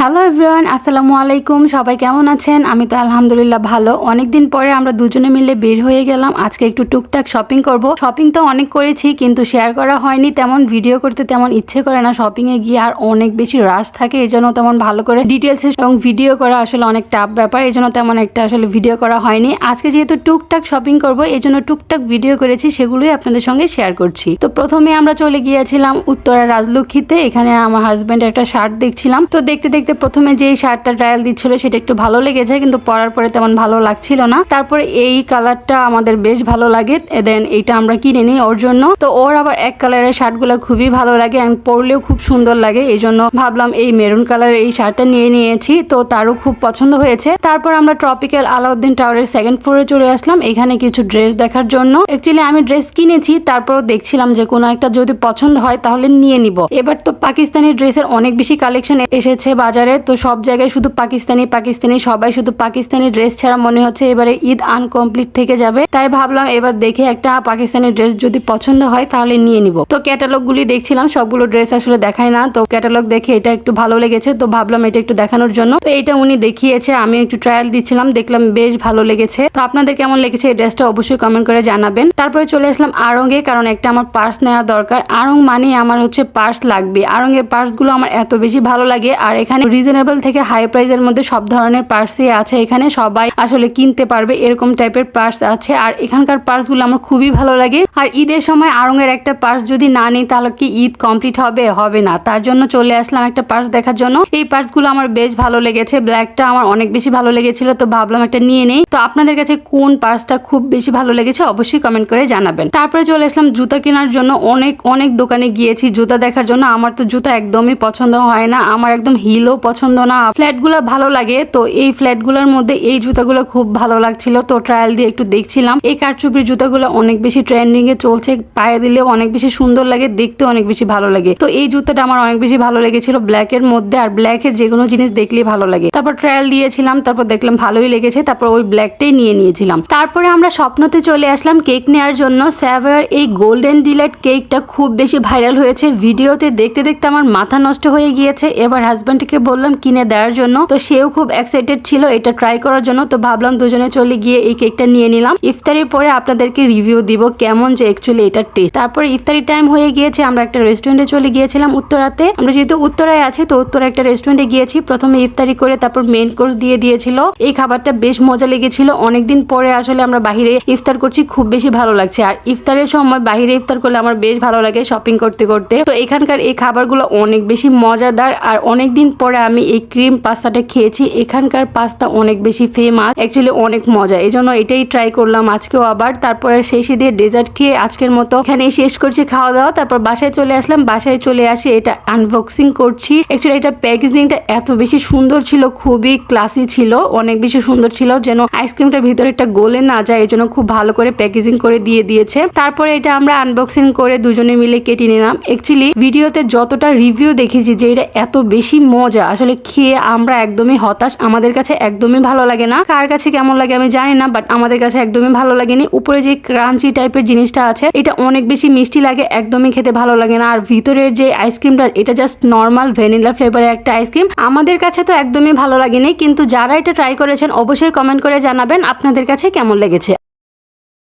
Hello everyone, আসসালামু আলাইকুম। সবাই কেমন আছেন? আমি তো আলহামদুলিল্লাহ ভালো। অনেকদিন পরে আমরা দুজনে মিলে বের হয়ে গেলাম। আজকে একটু টুকটাক শপিং করব। শপিং তো অনেক করেছি কিন্তু শেয়ার করা হয়নি, তেমন ভিডিও করতে তেমন ইচ্ছে করে না। শপিং এ গিয়ে আর অনেক বেশি রাশ থাকে, এজন্য তেমন ভালো করে ডিটেলস এবং ভিডিও করা আসলে অনেক টাফ ব্যাপার, এজন্য তেমন একটা আসলে ভিডিও করা হয়নি। আজকে যেহেতু টুকটাক শপিং করব, এজন্য টুকটাক ভিডিও করেছি, সেগুলোই আপনাদের সঙ্গে শেয়ার করছি। তো প্রথমে আমরা চলে গিয়েছিলাম উত্তরা রাজলক্ষ্মীতে। এখানে আমার হাজবেন্ড একটা শার্ট দেখছিলাম। তো দেখতে দেখতে প্রথমে যে শার্টটা ট্রায়াল দিচ্ছিল সেটা একটু ভালো লেগেছে, কিন্তু পরার পরে তেমন ভালো লাগছিল না। তারপরে এই কালারটা আমাদের বেশ ভালো লাগে, দেন এইটা আমরা কিনে নিই ওর জন্য। তো ওর আবার এক কালারের শার্টগুলো খুবই ভালো লাগে এবং পরলেও খুব সুন্দর লাগে, এই জন্য ভাবলাম এই মেরুন কালারের এই শার্টটা নিয়ে নিয়েছি। তো তারও খুব পছন্দ হয়েছে। তারপর আমরা ট্রপিক্যাল আলাউদ্দিন টাওয়ারের সেকেন্ড ফ্লোরে চলে আসলাম এখানে কিছু ড্রেস দেখার জন্য। অ্যাকচুয়ালি আমি ড্রেস কিনেছি, তারপরও দেখছিলাম যে কোনো একটা যদি পছন্দ হয় তাহলে নিয়ে নিব। এবার তো পাকিস্তানি ড্রেসের অনেক বেশি কালেকশন এসেছে বাজারে, তো সব জায়গায় শুধু পাকিস্তানি পাকিস্তানি, সবাই শুধু পাকিস্তানি ড্রেস ছাড়া মনে হচ্ছে এবারে ঈদ আনকমপ্লিট থেকে যাবে। তাই ভাবলাম এবার দেখে একটা পাকিস্তানি ড্রেস যদি পছন্দ হয় তাহলে নিয়ে নিব। তো ক্যাটালগ গুলি দেখছিলাম, সবগুলো ড্রেস আসলে দেখায় না, তো ক্যাটালগ দেখে এটা একটু ভালো লেগেছে, তো ভাবলাম এটা একটু দেখানোর জন্য। তো এটা উনি দেখিয়েছে, আমি একটু ট্রায়াল দিচ্ছিলাম, দেখলাম বেশ ভালো লেগেছে। তো আপনাদের কেমন লেগেছে এই ড্রেসটা অবশ্যই কমেন্ট করে জানাবেন। তারপরে চলে আসলাম আড়ং-এ, কারণ একটা আমার পার্স নেওয়া দরকার। আড়ং মানে আমার হচ্ছে পার্স লাগবে। আড়ং-এর পার্সগুলো আমার এত বেশি ভালো লাগে, আর এখানে রিজনেবল থেকে হাই প্রাইজের মধ্যে সব ধরনের পার্সই আছে। এখানে সবাই আসলে কিনতে পারবে এরকম টাইপের পার্স আছে, আর এখানকার পার্সগুলো আমার খুবই ভালো লাগে। আর ঈদের সময় আড়ং-এর একটা পার্স যদি না নিই তাহলে কি ঈদ কমপ্লিট হবে না। তার জন্য চলে আসলাম একটা পার্স দেখার জন্য। এই পার্সগুলো আমার বেশ ভালো লেগেছে, ব্ল্যাকটা আমার অনেক বেশি ভালো লেগেছিল, তো ভাবলাম একটা নিয়ে নেই। তো আপনাদের কাছে কোন পার্সটা খুব বেশি ভালো লেগেছে অবশ্যই কমেন্ট করে জানাবেন। তারপরে চলে আসলাম জুতা কেনার জন্য। অনেক দোকানে গিয়েছি জুতা দেখার জন্য। আমার তো জুতা একদমই পছন্দ হয় না, আমার একদম হিলও পছন্দ না, ফ্ল্যাটগুলো ভালো লাগে। তো এই ফ্ল্যাটগুলোর মধ্যে এই জুতাগুলো খুব ভালো লাগছিল, তো ট্রায়াল দিয়ে একটু দেখছিলাম। এই কারচুপির জুতাগুলো অনেক বেশি ট্রেন্ডিং এ চলছে, পায়ে দিলেও অনেক বেশি সুন্দর লাগে, দেখতে অনেক বেশি ভালো লাগে। তো এই জুতাটা আমার অনেক বেশি ভালো লেগেছিল ব্ল্যাকের মধ্যে, আর ব্ল্যাকের যে কোনো জিনিস দেখলেই ভালো লাগে। তারপর ট্রায়াল দিয়েছিলাম, তারপর দেখলাম ভালোই লেগেছে, তারপর ওই ব্ল্যাকটাই নিয়ে নিয়েছিলাম। তারপরে আমরা স্বপ্নতে চলে আসলাম কেক নেওয়ার জন্য। স্যাভয়ের এই গোল্ডেন ডিলাইট কেকটা খুব বেশি ভাইরাল হয়েছে, ভিডিওতে দেখতে দেখতে আমার মাথা নষ্ট হয়ে গিয়েছে। এবার হাজব্যান্ডকে বললাম কিনে দেওয়ার জন্য, তো সেও খুব এক্সাইটেড ছিল এটা ট্রাই করার জন্য। তো ভাবলাম দুজনে চলে গিয়ে এই কেকটা নিয়ে নিলাম। ইফতারির পরে আপনাদেরকে রিভিউ দিব কেমন যে অ্যাকচুয়ালি এটার টেস্ট। তারপরে ইফতারি টাইম হয়ে গিয়েছে, আমরা একটা রেস্টুরেন্টে চলে গিয়েছিলাম উত্তরাতে। আমরা যেহেতু উত্তরায় আছি তো উত্তরা একটা রেস্টুরেন্টে গিয়েছি। প্রথমে ইফতারি করে তারপর মেইন কোর্স দিয়ে দিয়েছিল। এই খাবারটা বেশ মজা লেগেছিল, অনেকদিন পরে আসলে আমরা বাহিরে ইফতার করছি, খুব বেশি ভালো লাগছে। আর ইফতারের সময় বাহিরে ইফতার করলে আমার বেশ ভালো লাগে শপিং করতে করতে। তো এখানকার এই খাবারগুলো অনেক বেশি মজাদার, আর অনেকদিন পরে আমি এই ক্রিম পাস্তাটা খেয়েছি। এখানকার পাস্তা অনেক বেশি ফেমাস, অ্যাকচুয়ালি অনেক মজা, এই জন্য এটাই ট্রাই করলাম আজকেও আবার। তারপরে শেষে দিয়ে ডেজার্ট খেয়ে আজকের মতো এখানেই শেষ করছি খাওয়া দাওয়া। তারপর বাসায় চলে আসলাম, বাসায় চলে আসি এটা আনবক্সিং করছি। অ্যাকচুয়ালি এটা প্যাকেজিংটা এত বেশি সুন্দর ছিল, খুবই ক্লাসি ছিল, অনেক বেশি সুন্দর ছিল, যেন আইসক্রিমটার ভিতরে একটা গলে না যায়, এই জন্য খুব ভালো করে প্যাকেজিং করে দিয়ে দিয়েছে। তারপরে এটা আমরা আনবক্সিং করে দুজনে মিলে কেটে নিলাম। অ্যাকচুয়ালি ভিডিওতে যতটা রিভিউ দেখেছি যে এটা এত বেশি মজা, আসলে খেয়ে আমরা একদমই হতাশ, আমাদের কাছে একদমই ভালো লাগে না। কার কাছে কেমন লাগে আমি জানি না, বাট আমাদের কাছে একদমই ভালো লাগেনি। উপরে যে ক্রাঞ্চি টাইপের জিনিসটা আছে এটা অনেক বেশি মিষ্টি লাগে, একদমই খেতে ভালো লাগে না। আর ভিতরের যে আইসক্রিমটা এটা জাস্ট নর্মাল ভ্যানিলা ফ্লেভারের একটা আইসক্রিম, আমাদের কাছে তো একদমই ভালো লাগেনি। কিন্তু যারা এটা ট্রাই করেছেন অবশ্যই কমেন্ট করে জানাবেন আপনাদের কাছে কেমন লেগেছে।